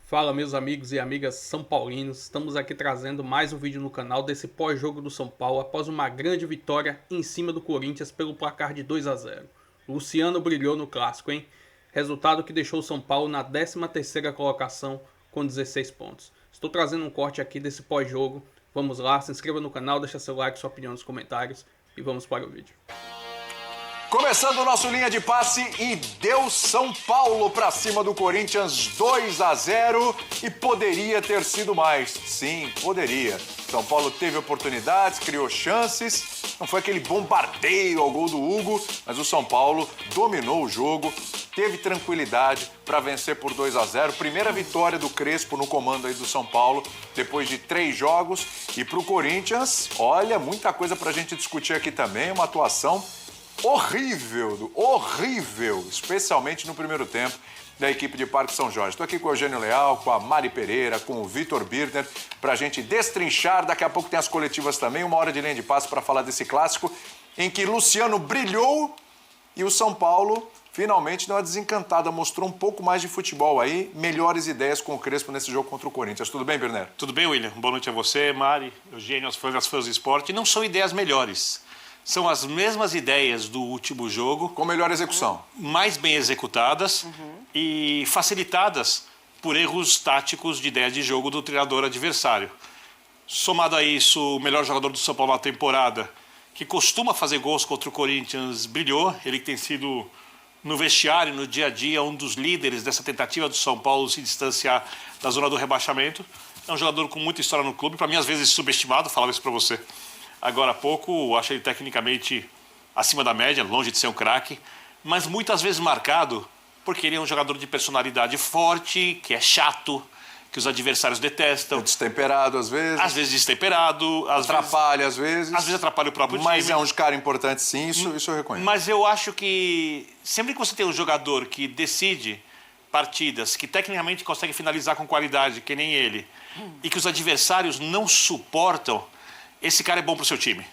Fala, meus amigos e amigas são paulinos, estamos aqui trazendo mais um vídeo no canal desse pós-jogo do São Paulo após uma grande vitória em cima do Corinthians pelo placar de 2-0. Luciano brilhou no clássico, hein? Resultado que deixou o São Paulo na 13ª colocação com 16 pontos. Estou trazendo um corte aqui desse pós-jogo, vamos lá, se inscreva no canal, deixa seu like, sua opinião nos comentários e vamos para o vídeo. Começando o nosso linha de passe e deu São Paulo para cima do Corinthians 2-0 e poderia ter sido mais. Sim, poderia. São Paulo teve oportunidades, criou chances, não foi aquele bombardeio ao gol do Hugo, mas o São Paulo dominou o jogo, teve tranquilidade para vencer por 2-0. Primeira vitória do Crespo no comando aí do São Paulo, depois de 3 jogos. E para o Corinthians, olha, muita coisa para a gente discutir aqui também, uma atuação horrível, especialmente no primeiro tempo da equipe de Parque São Jorge. Estou aqui com o Eugênio Leal, com a Mari Pereira, com o Vitor Birner, para a gente destrinchar. Daqui a pouco tem as coletivas também, uma hora de linha de passe para falar desse clássico, em que Luciano brilhou e o São Paulo finalmente deu uma desencantada, mostrou um pouco mais de futebol aí, melhores ideias com o Crespo nesse jogo contra o Corinthians. Tudo bem, Birner? Tudo bem, William? Boa noite a você, Mari, Eugênio, aos fãs do esporte. Não são ideias melhores. São as mesmas ideias do último jogo. Com melhor execução. Mais bem executadas e facilitadas por erros táticos de ideia de jogo do treinador adversário. Somado a isso, o melhor jogador do São Paulo na temporada, que costuma fazer gols contra o Corinthians, brilhou. Ele que tem sido, no vestiário, no dia a dia, um dos líderes dessa tentativa do São Paulo se distanciar da zona do rebaixamento. É um jogador com muita história no clube, para mim, às vezes, subestimado, falava isso para você agora há pouco. Acho ele tecnicamente acima da média, longe de ser um craque, mas muitas vezes marcado porque ele é um jogador de personalidade forte, que é chato, que os adversários detestam. É destemperado às vezes. Às vezes destemperado. Atrapalha às vezes. Às vezes atrapalha o próprio time. Mas é um cara importante sim, isso eu reconheço. Mas eu acho que sempre que você tem um jogador que decide partidas, que tecnicamente consegue finalizar com qualidade, que nem ele, e que os adversários não suportam, esse cara é bom para o seu time.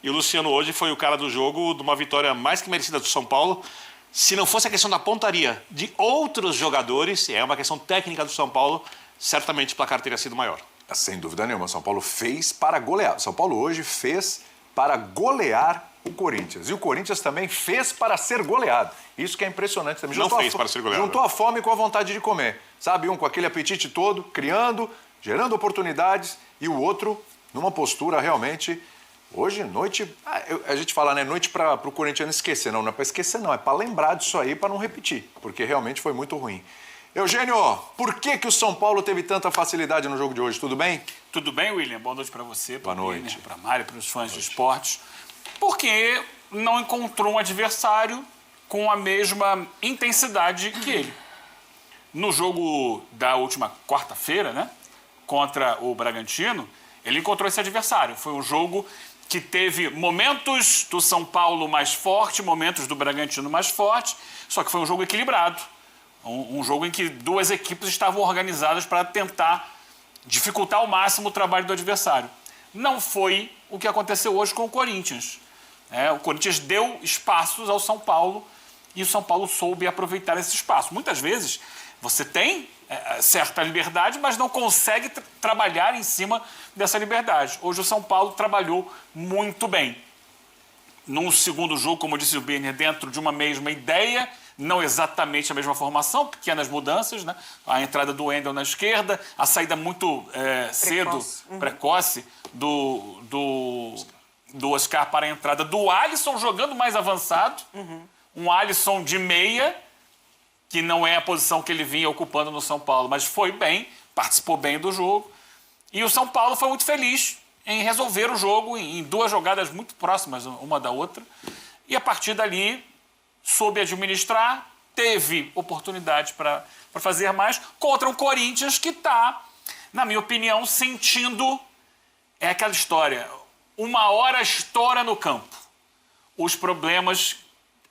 E o Luciano hoje foi o cara do jogo, de uma vitória mais que merecida do São Paulo. Se não fosse a questão da pontaria de outros jogadores, é uma questão técnica do São Paulo, certamente o placar teria sido maior. Sem dúvida nenhuma, São Paulo fez para golear. São Paulo hoje fez para golear o Corinthians. E o Corinthians também fez para ser goleado. Isso que é impressionante também. Não fez para ser goleado. Juntou a fome com a vontade de comer. Sabe, um com aquele apetite todo, criando, gerando oportunidades, e o outro numa postura realmente. Hoje, noite, a gente fala, né, noite para o corintiano esquecer. Não é para esquecer, não, é para lembrar disso aí, para não repetir, porque realmente foi muito ruim. Eugênio, por que o São Paulo teve tanta facilidade no jogo de hoje? Tudo bem? Tudo bem, William? Boa noite para você, Boa noite. Para a Mari, para os fãs de esportes. Porque não encontrou um adversário com a mesma intensidade que ele. No jogo da última quarta-feira, né, contra o Bragantino, ele encontrou esse adversário. Foi um jogo que teve momentos do São Paulo mais forte, momentos do Bragantino mais forte, só que foi um jogo equilibrado. Um jogo em que duas equipes estavam organizadas para tentar dificultar ao máximo o trabalho do adversário. Não foi o que aconteceu hoje com o Corinthians. O Corinthians deu espaços ao São Paulo e o São Paulo soube aproveitar esse espaço. Muitas vezes você tem certa liberdade, mas não consegue trabalhar em cima dessa liberdade. Hoje o São Paulo trabalhou muito bem. Num segundo jogo, como disse o Birner, dentro de uma mesma ideia, não exatamente a mesma formação, pequenas mudanças, né? A entrada do Wendel na esquerda, a saída muito precoce do Oscar para a entrada do Alisson, jogando mais avançado. Um Alisson de meia, que não é a posição que ele vinha ocupando no São Paulo, mas foi bem, participou bem do jogo. E o São Paulo foi muito feliz em resolver o jogo em 2 jogadas muito próximas uma da outra. E a partir dali, soube administrar, teve oportunidade para fazer mais contra um Corinthians que está, na minha opinião, sentindo aquela história. Uma hora estoura no campo. Os problemas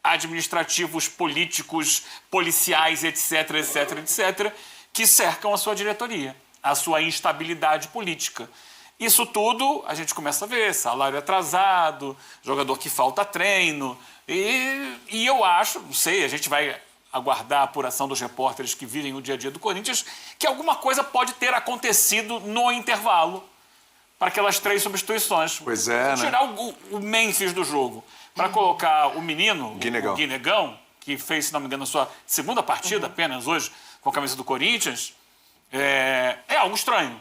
administrativos, políticos, policiais, etc., que cercam a sua diretoria, a sua instabilidade política. Isso tudo a gente começa a ver, salário atrasado, jogador que falta treino, e eu acho, não sei, a gente vai aguardar a apuração dos repórteres que vivem o dia a dia do Corinthians, que alguma coisa pode ter acontecido no intervalo para aquelas 3 substituições. Pois é, tirar o Memphis do jogo para colocar o menino, o Guinegão, que fez, se não me engano, a sua segunda partida apenas hoje com a camisa do Corinthians, é algo estranho.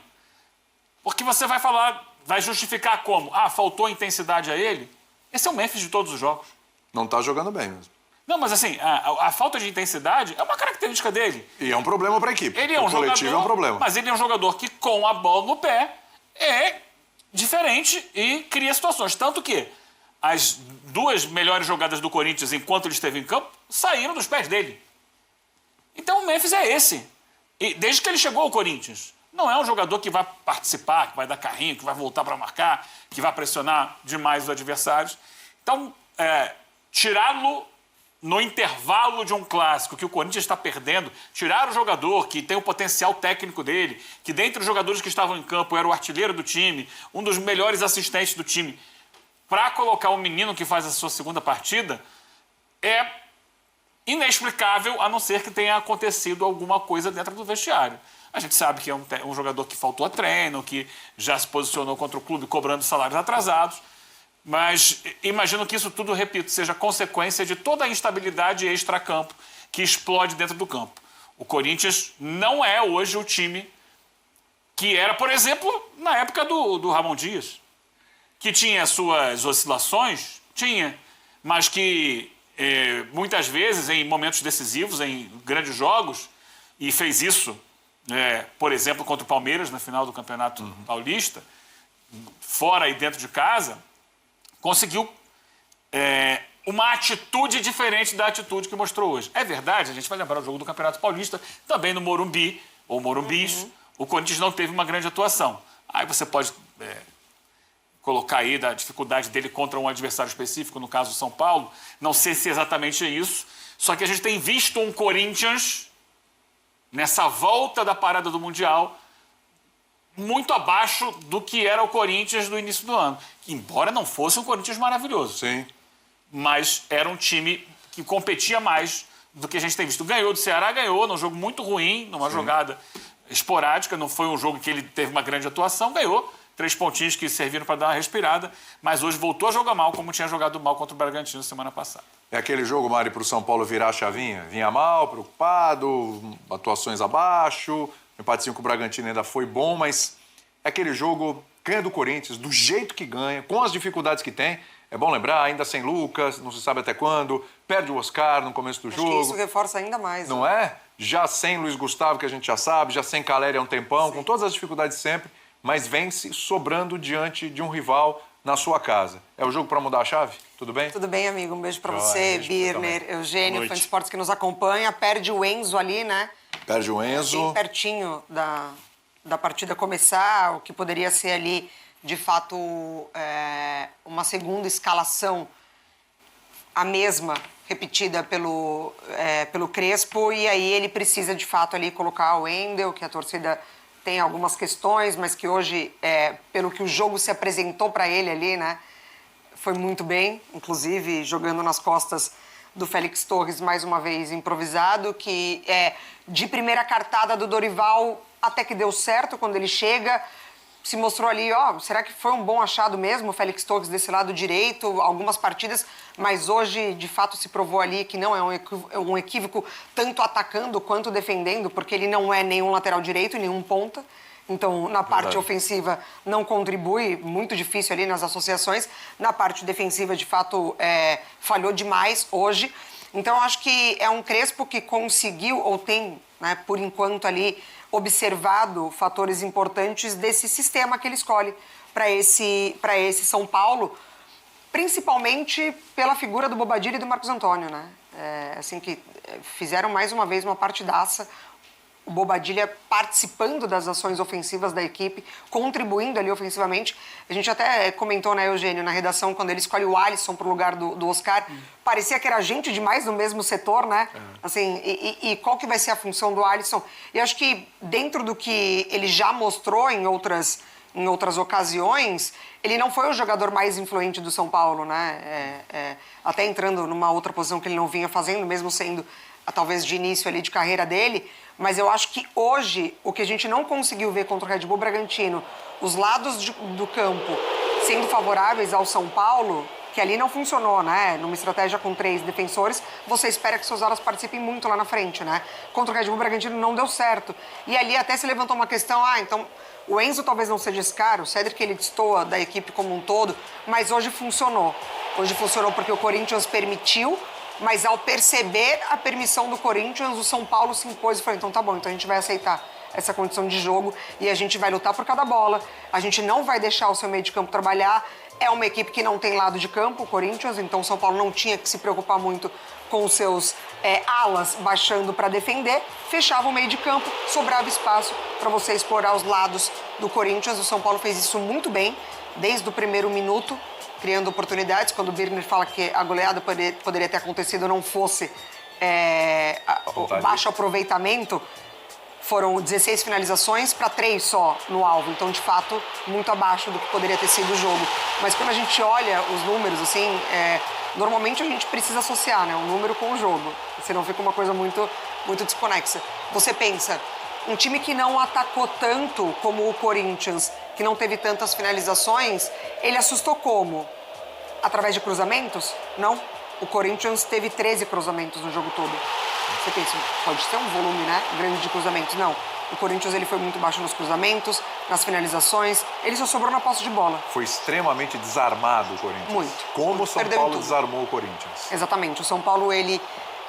Porque você vai falar, vai justificar como? Faltou intensidade a ele? Esse é o Memphis de todos os jogos. Não tá jogando bem mesmo. Não, mas assim, a falta de intensidade é uma característica dele. E é um problema para a equipe. Ele é um coletivo jogador, é um problema. Mas ele é um jogador que, com a bola no pé, é diferente e cria situações. Tanto que as 2 melhores jogadas do Corinthians, enquanto ele esteve em campo, saíram dos pés dele. Então o Memphis é esse. E desde que ele chegou ao Corinthians. Não é um jogador que vai participar, que vai dar carrinho, que vai voltar para marcar, que vai pressionar demais os adversários. Então, tirá-lo no intervalo de um clássico que o Corinthians está perdendo, tirar o jogador que tem o potencial técnico dele, que dentre os jogadores que estavam em campo era o artilheiro do time, um dos melhores assistentes do time, para colocar o menino que faz a sua segunda partida, é inexplicável, a não ser que tenha acontecido alguma coisa dentro do vestiário. A gente sabe que é um jogador que faltou a treino, que já se posicionou contra o clube cobrando salários atrasados, mas imagino que isso tudo, repito, seja consequência de toda a instabilidade extracampo que explode dentro do campo. O Corinthians não é hoje o time que era, por exemplo, na época do Ramon Dias, que tinha suas oscilações, mas que muitas vezes, em momentos decisivos, em grandes jogos, e fez isso, por exemplo, contra o Palmeiras na final do Campeonato Paulista, fora e dentro de casa, conseguiu uma atitude diferente da atitude que mostrou hoje. É verdade, a gente vai lembrar o jogo do Campeonato Paulista, também no Morumbi, ou Morumbis, o Corinthians não teve uma grande atuação. Aí você pode colocar aí da dificuldade dele contra um adversário específico, no caso do São Paulo. Não sei se exatamente é isso, só que a gente tem visto um Corinthians, nessa volta da parada do Mundial, muito abaixo do que era o Corinthians do início do ano. Embora não fosse um Corinthians maravilhoso. Sim. Mas era um time que competia mais do que a gente tem visto. Ganhou do Ceará, ganhou num jogo muito ruim, numa jogada esporádica. Não foi um jogo que ele teve uma grande atuação, ganhou. 3 pontinhos que serviram para dar uma respirada. Mas hoje voltou a jogar mal, como tinha jogado mal contra o Bragantino semana passada. É aquele jogo, Mari, para o São Paulo virar a chavinha? Vinha mal, preocupado, atuações abaixo, empatezinho com o Bragantino ainda foi bom, mas é aquele jogo, ganha do Corinthians, do jeito que ganha, com as dificuldades que tem. É bom lembrar, ainda sem Lucas, não se sabe até quando, perde o Oscar no começo do jogo. Acho que isso reforça ainda mais. Não é? Já sem Luiz Gustavo, que a gente já sabe, já sem Caleri há um tempão, com todas as dificuldades sempre, mas vence sobrando diante de um rival na sua casa. É o jogo para mudar a chave? Tudo bem? Tudo bem, amigo. Um beijo para você, Birner, Eugênio, fã de esportes que nos acompanha. Perde o Enzo ali, né? Perde o Enzo. Bem pertinho da partida começar, o que poderia ser ali, de fato, uma segunda escalação, a mesma, repetida pelo Crespo, e aí ele precisa, de fato, ali colocar o Wendel, que a torcida tem algumas questões, mas que hoje, pelo que o jogo se apresentou para ele ali, né, foi muito bem, inclusive jogando nas costas do Félix Torres, mais uma vez improvisado, que de primeira cartada do Dorival até que deu certo quando ele chega, se mostrou ali, será que foi um bom achado mesmo o Félix Torres desse lado direito, algumas partidas, mas hoje de fato se provou ali que não é um equívoco tanto atacando quanto defendendo, porque ele não é nenhum lateral direito e nenhum ponta. Então, na parte ofensiva não contribui, muito difícil ali nas associações. Na parte defensiva, de fato, falhou demais hoje. Então, acho que é um Crespo que conseguiu, ou tem, né, por enquanto ali, observado fatores importantes desse sistema que ele escolhe para esse São Paulo, principalmente pela figura do Bobadilla e do Marcos Antônio, né? Assim que fizeram mais uma vez uma partidaça, o Bobadilla participando das ações ofensivas da equipe, contribuindo ali ofensivamente. A gente até comentou, né, Eugênio, na redação, quando ele escolhe o Alisson para o lugar do Oscar, parecia que era gente demais no mesmo setor, né? Assim, e qual que vai ser a função do Alisson? E acho que dentro do que ele já mostrou em outras ocasiões, ele não foi o jogador mais influente do São Paulo, né? Até entrando numa outra posição que ele não vinha fazendo, mesmo sendo talvez de início ali de carreira dele, mas eu acho que hoje, o que a gente não conseguiu ver contra o Red Bull Bragantino, os lados do campo sendo favoráveis ao São Paulo, que ali não funcionou, né? Numa estratégia com 3 defensores, você espera que seus alas participem muito lá na frente, né? Contra o Red Bull Bragantino não deu certo. E ali até se levantou uma questão, então o Enzo talvez não seja esse cara, o Cedric ele destoa da equipe como um todo, mas hoje funcionou. Hoje funcionou porque o Corinthians permitiu, mas ao perceber a permissão do Corinthians, o São Paulo se impôs e falou, então tá bom, então a gente vai aceitar essa condição de jogo e a gente vai lutar por cada bola, a gente não vai deixar o seu meio de campo trabalhar. É uma equipe que não tem lado de campo, o Corinthians, então o São Paulo não tinha que se preocupar muito com os seus alas baixando para defender, fechava o meio de campo, sobrava espaço para você explorar os lados do Corinthians. O São Paulo fez isso muito bem, desde o primeiro minuto, criando oportunidades. Quando o Birner fala que a goleada poderia ter acontecido não fosse o baixo aproveitamento, foram 16 finalizações para 3 só no alvo. Então, de fato, muito abaixo do que poderia ter sido o jogo. Mas quando a gente olha os números, assim, normalmente a gente precisa associar, né, o número com o jogo. Senão fica uma coisa muito, muito desconexa. Você pensa, um time que não atacou tanto como o Corinthians, que não teve tantas finalizações, ele assustou como? Através de cruzamentos? Não. O Corinthians teve 13 cruzamentos no jogo todo. Você pensa, pode ser um volume, né, grande de cruzamentos? Não. O Corinthians ele foi muito baixo nos cruzamentos, nas finalizações. Ele só sobrou na posse de bola. Foi extremamente desarmado o Corinthians. Muito. Como o São Perdeu Paulo tudo. desarmou o Corinthians. Exatamente. O São Paulo, ele,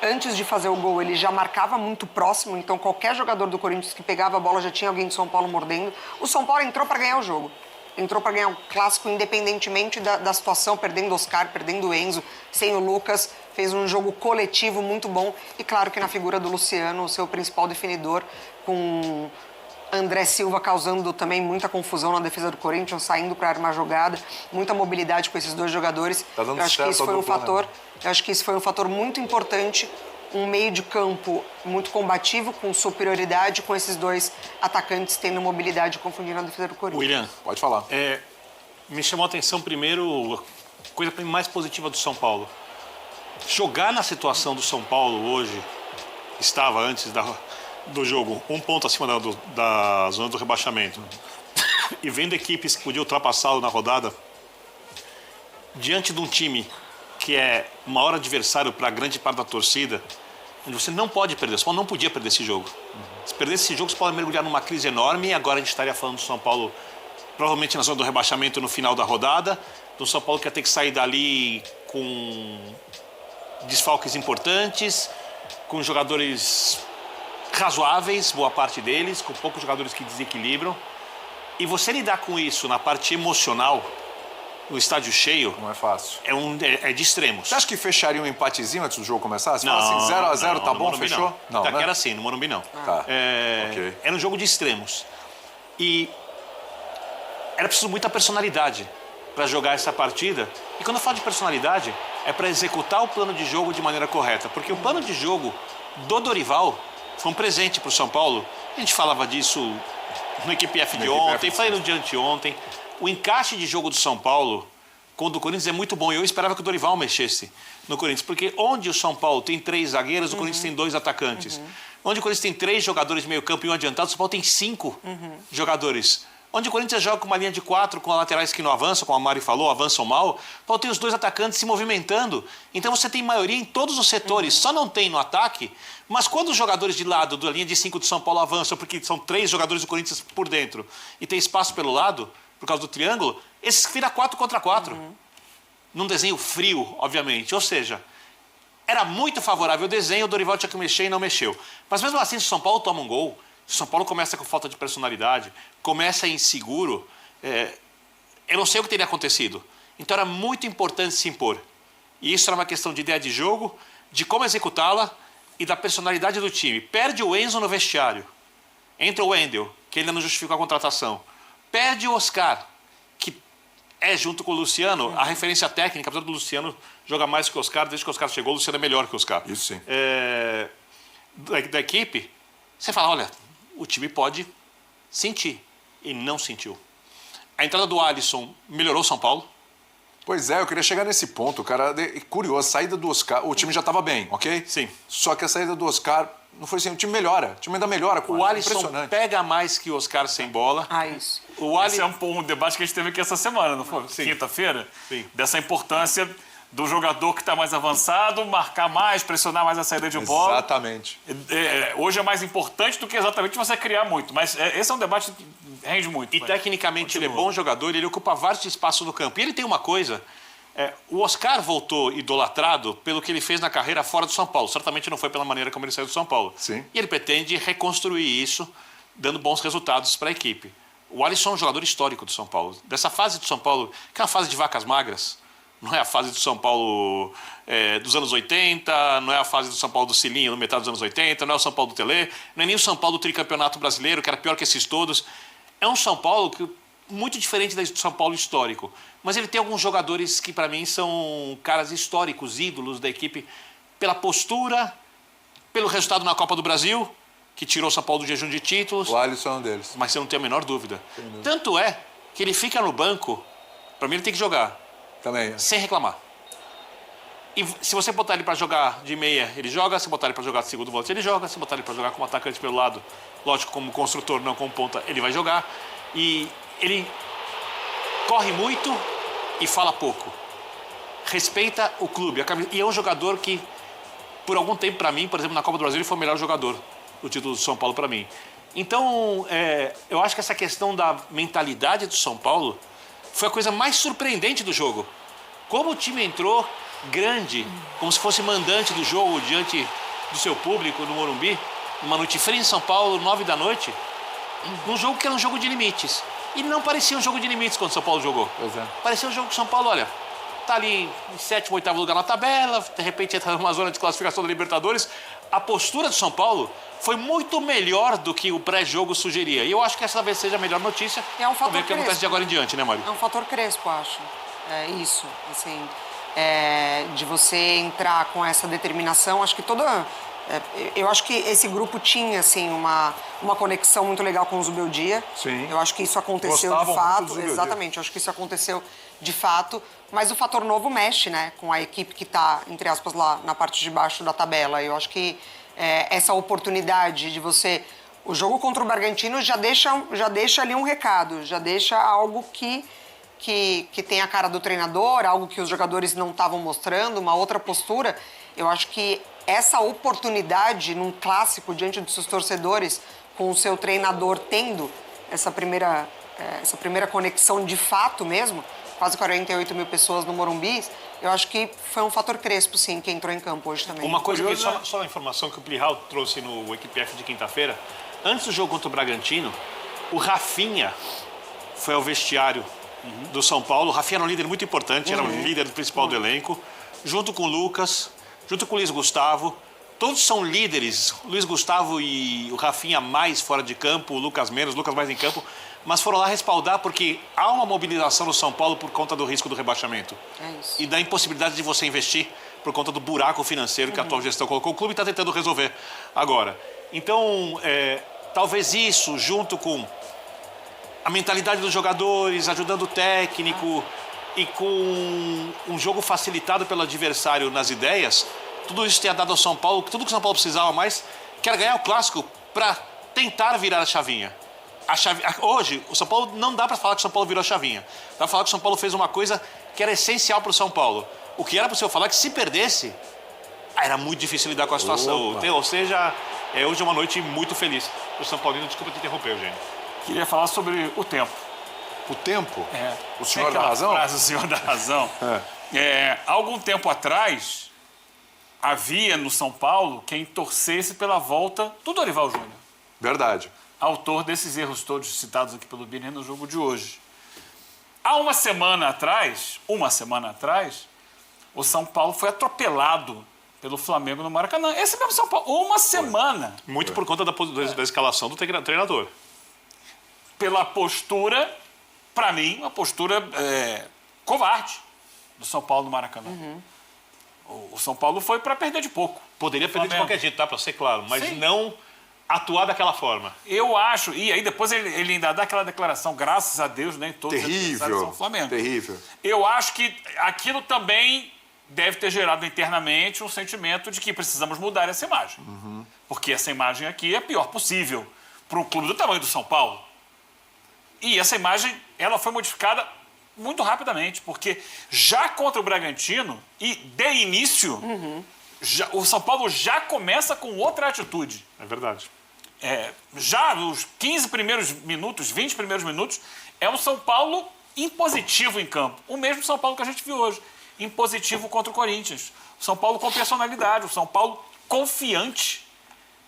antes de fazer o gol, ele já marcava muito próximo. Então, qualquer jogador do Corinthians que pegava a bola já tinha alguém do São Paulo mordendo. O São Paulo entrou para ganhar o jogo. Entrou para ganhar um clássico independentemente da situação, perdendo o Oscar, perdendo o Enzo, sem o Lucas. Fez um jogo coletivo muito bom. E claro que na figura do Luciano, o seu principal definidor, com André Silva causando também muita confusão na defesa do Corinthians, saindo para armar jogada. Muita mobilidade com esses dois jogadores. Tá dando Eu acho que certo isso a foi um dupla, fator. né? Eu acho que isso foi um fator muito importante. Um meio de campo muito combativo, com superioridade, com esses dois atacantes tendo mobilidade, confundindo a defesa do Corinthians. William, Pode falar. me chamou a atenção primeiro a coisa mais positiva do São Paulo. Jogar na situação do São Paulo hoje, estava antes do jogo, um ponto acima da zona do rebaixamento, e vendo equipes que podiam ultrapassá-lo na rodada, diante de um time que é o maior adversário para a grande parte da torcida, onde você não pode perder. O São Paulo não podia perder esse jogo. Se perder esse jogo, você pode mergulhar numa crise enorme. E agora a gente estaria falando do São Paulo, provavelmente na zona do rebaixamento no final da rodada. Do São Paulo que ia ter que sair dali com desfalques importantes, com jogadores razoáveis, boa parte deles, com poucos jogadores que desequilibram. E você lidar com isso na parte emocional, no estádio cheio, Não é fácil. é de extremos. Você acha que fecharia um empatezinho antes do jogo começar? Você fala assim, 0x0, tá no bom, Morumbi fechou? Não, né? era assim, no Morumbi não. Tá. Ok. Era um jogo de extremos. E era preciso muita personalidade para jogar essa partida. E quando eu falo de personalidade, é para executar o plano de jogo de maneira correta. Porque o plano de jogo do Dorival foi um presente para o São Paulo. A gente falava disso no Equipe F de ontem, falei no dia anteontem. O encaixe de jogo do São Paulo com o do Corinthians é muito bom. E eu esperava que o Dorival mexesse no Corinthians. Porque onde o São Paulo tem 3 zagueiros, o Corinthians tem 2 atacantes. Onde o Corinthians tem 3 jogadores de meio campo e um adiantado, o São Paulo tem 5 jogadores. Onde o Corinthians joga com uma linha de 4, com laterais que não avançam, como a Mari falou, avançam mal, o Paulo tem os 2 atacantes se movimentando. Então você tem maioria em todos os setores, só não tem no ataque. Mas quando os jogadores de lado da linha de 5 do São Paulo avançam, porque são 3 jogadores do Corinthians por dentro, e tem espaço pelo lado, por causa do triângulo, esses vira 4 contra 4. Num desenho frio, obviamente. Ou seja, era muito favorável o desenho, o Dorival tinha que mexer e não mexeu. Mas mesmo assim, se o São Paulo toma um gol, se o São Paulo começa com falta de personalidade, começa inseguro, eu não sei o que teria acontecido. Então era muito importante se impor. E isso era uma questão de ideia de jogo, de como executá-la e da personalidade do time. Perde o Enzo no vestiário. Entra o Wendel, que ainda não justificou a contratação. Perde o Oscar, que é, junto com o Luciano, a referência técnica, apesar do Luciano jogar mais que o Oscar, desde que o Oscar chegou, o Luciano é melhor que o Oscar. Isso sim. Da equipe, você fala, olha, o time pode sentir, e não sentiu. A entrada do Alisson melhorou o São Paulo, Pois é, eu queria chegar nesse ponto, cara. Curioso, a saída do Oscar, o time já estava bem, ok? Sim. Só que a saída do Oscar não foi assim, o time melhora, o time ainda melhora com O Alisson impressionante. pega mais que o Oscar sem bola. Isso. O Esse é Alisson... um debate que a gente teve aqui essa semana, não foi? Sim. Quinta-feira? Sim. Dessa importância do jogador que está mais avançado, marcar mais, pressionar mais a saída de bola. Exatamente. Hoje é mais importante do que exatamente você criar muito. Mas esse é um debate que rende muito. E mas tecnicamente ele é continua. bom jogador, ele ocupa vários espaços no campo. E ele tem uma coisa, o Oscar voltou idolatrado pelo que ele fez na carreira fora do São Paulo. Certamente não foi pela maneira como ele saiu do São Paulo. Sim. E ele pretende reconstruir isso, dando bons resultados para a equipe. O Alisson é um jogador histórico do São Paulo. Dessa fase do São Paulo, que é uma fase de vacas magras, não é a fase do São Paulo dos anos 80, não é a fase do São Paulo do Cilinho, no metade dos anos 80, não é o São Paulo do Telê, não é nem o São Paulo do tricampeonato brasileiro, que era pior que esses todos. É um São Paulo muito diferente do São Paulo histórico. Mas ele tem alguns jogadores que, para mim, são caras históricos, ídolos da equipe, pela postura, pelo resultado na Copa do Brasil, que tirou o São Paulo do jejum de títulos. O Alisson é um deles. Mas você não tem a menor dúvida. Tanto é que ele fica no banco, para mim ele tem que jogar, Também. sem reclamar. E se você botar ele para jogar de meia, ele joga. Se botar ele para jogar de segundo volante, ele joga. Se botar ele para jogar como atacante pelo lado, lógico, como construtor, não como ponta, ele vai jogar. E ele corre muito e fala pouco. Respeita o clube. E é um jogador que, por algum tempo para mim, por exemplo, na Copa do Brasil, ele foi o melhor jogador do título do São Paulo para mim. Então, eu acho que essa questão da mentalidade do São Paulo foi a coisa mais surpreendente do jogo. Como o time entrou grande, como se fosse mandante do jogo diante do seu público no Morumbi, numa noite fria em São Paulo, 9 da noite, num jogo que era um jogo de limites. E não parecia um jogo de limites quando o São Paulo jogou. Pois é. Parecia um jogo que o São Paulo, olha, tá ali em 7º, 8º lugar na tabela, de repente entra numa zona de classificação da Libertadores. A postura do São Paulo foi muito melhor do que o pré-jogo sugeria. E eu acho que essa talvez seja a melhor notícia. É um fator Vamos ver o que acontece Crespo. de agora em diante, né, Mário? É um fator Crespo, acho. É isso, assim, de você entrar com essa determinação. Acho que eu acho que esse grupo tinha, assim, uma conexão muito legal com o Zubeldia. Sim. Eu acho que isso aconteceu Gostavam de muito do fato. Zubeldia. Exatamente, eu acho que isso aconteceu de fato. Mas o fator novo mexe, né, com a equipe que está, entre aspas, lá na parte de baixo da tabela. Eu acho que essa oportunidade de você... O jogo contra o Bragantino já deixa ali um recado, já deixa algo que tem a cara do treinador, algo que os jogadores não estavam mostrando, uma outra postura. Eu acho que essa oportunidade num clássico diante dos seus torcedores, com o seu treinador tendo essa primeira conexão de fato mesmo, quase 48 mil pessoas no Morumbi, eu acho que foi um fator Crespo, sim, que entrou em campo hoje também. Uma coisa que só uma informação que o Plihal trouxe no WikiPF de quinta-feira, antes do jogo contra o Bragantino, o Rafinha foi ao vestiário do São Paulo. O Rafinha era um líder muito importante, era o líder principal do elenco, junto com o Lucas, junto com o Luiz Gustavo. Todos são líderes, o Luiz Gustavo e o Rafinha mais fora de campo, o Lucas menos, o Lucas mais em campo, mas foram lá respaldar porque há uma mobilização no São Paulo por conta do risco do rebaixamento. É isso. E da impossibilidade de você investir por conta do buraco financeiro que a atual gestão colocou. O clube está tentando resolver agora. Então, talvez isso, junto com a mentalidade dos jogadores, ajudando o técnico e com um jogo facilitado pelo adversário nas ideias, tudo isso tenha dado ao São Paulo, tudo que o São Paulo precisava mais, que era ganhar o Clássico para tentar virar a chavinha. Hoje, o São Paulo, não dá para falar que o São Paulo virou a chavinha. Dá para falar que o São Paulo fez uma coisa que era essencial para o São Paulo. O que era possível falar que se perdesse, era muito difícil lidar com a situação. Ou seja, hoje é uma noite muito feliz para o São Paulino. Desculpa te interromper, Eugênio. Queria falar sobre o tempo. O tempo? O senhor Aquela da razão? frase, o senhor da razão. Há algum tempo atrás, havia no São Paulo quem torcesse pela volta do Dorival Júnior, Verdade. autor desses erros todos citados aqui pelo Birner no jogo de hoje. Há uma semana atrás, o São Paulo foi atropelado pelo Flamengo no Maracanã. Esse mesmo São Paulo, uma semana. Muito por conta da escalação do treinador. Pela postura, para mim, uma postura covarde do São Paulo no Maracanã. O São Paulo foi para perder de pouco. Poderia perder de qualquer jeito, tá? Para ser claro. Mas Sim. não atuar daquela forma. Eu acho, e aí depois ele ainda dá aquela declaração, graças a Deus, nem todos os adversários são Flamengo. Terrível. Eu acho que aquilo também deve ter gerado internamente um sentimento de que precisamos mudar essa imagem. Porque essa imagem aqui é a pior possível para um clube do tamanho do São Paulo. E essa imagem, ela foi modificada muito rapidamente, porque já contra o Bragantino, e de início, o São Paulo já começa com outra atitude. É verdade. Já nos 15 primeiros minutos, 20 primeiros minutos, é um São Paulo impositivo em campo. O mesmo São Paulo que a gente viu hoje. Impositivo contra o Corinthians. O São Paulo com personalidade, o São Paulo confiante.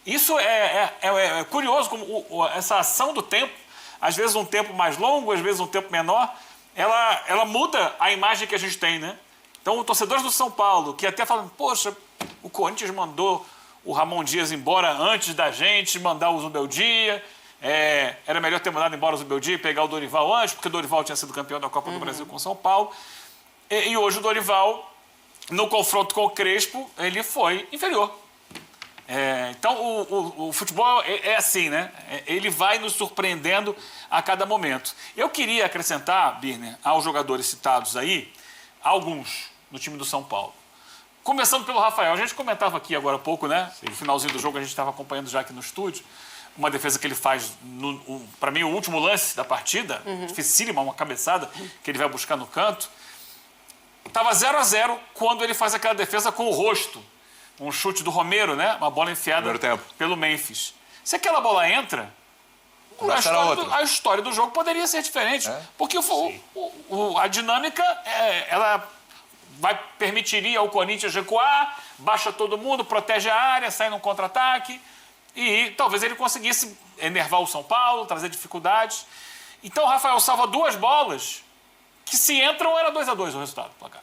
Isso é curioso, como essa ação do tempo, às vezes um tempo mais longo, às vezes um tempo menor, ela muda a imagem que a gente tem, né? Então, os torcedores do São Paulo, que até falam, poxa, o Corinthians mandou o Ramon Dias embora antes da gente mandar o Zubeldia, era melhor ter mandado embora o Zubeldia e pegar o Dorival antes, porque o Dorival tinha sido campeão da Copa do Brasil com o São Paulo. E hoje o Dorival, no confronto com o Crespo, ele foi inferior. Então, o futebol é assim, né? Ele vai nos surpreendendo a cada momento. Eu queria acrescentar, Birner, aos jogadores citados aí, alguns no time do São Paulo. Começando pelo Rafael. A gente comentava aqui agora há pouco, né? No finalzinho do jogo, a gente estava acompanhando já aqui no estúdio. Uma defesa que ele faz, para mim, o último lance da partida. Dificílima, uma cabeçada que ele vai buscar no canto. Estava 0-0 quando ele faz aquela defesa com o rosto. Um chute do Romero, né? Uma bola enfiada pelo Memphis. Se aquela bola entra, a história do jogo poderia ser diferente. Porque a dinâmica, ela permitiria ao Corinthians recuar, baixa todo mundo, protege a área, sai num contra-ataque. E talvez ele conseguisse enervar o São Paulo, trazer dificuldades. Então o Rafael salva duas bolas que, se entram, era 2-2 o resultado do placar.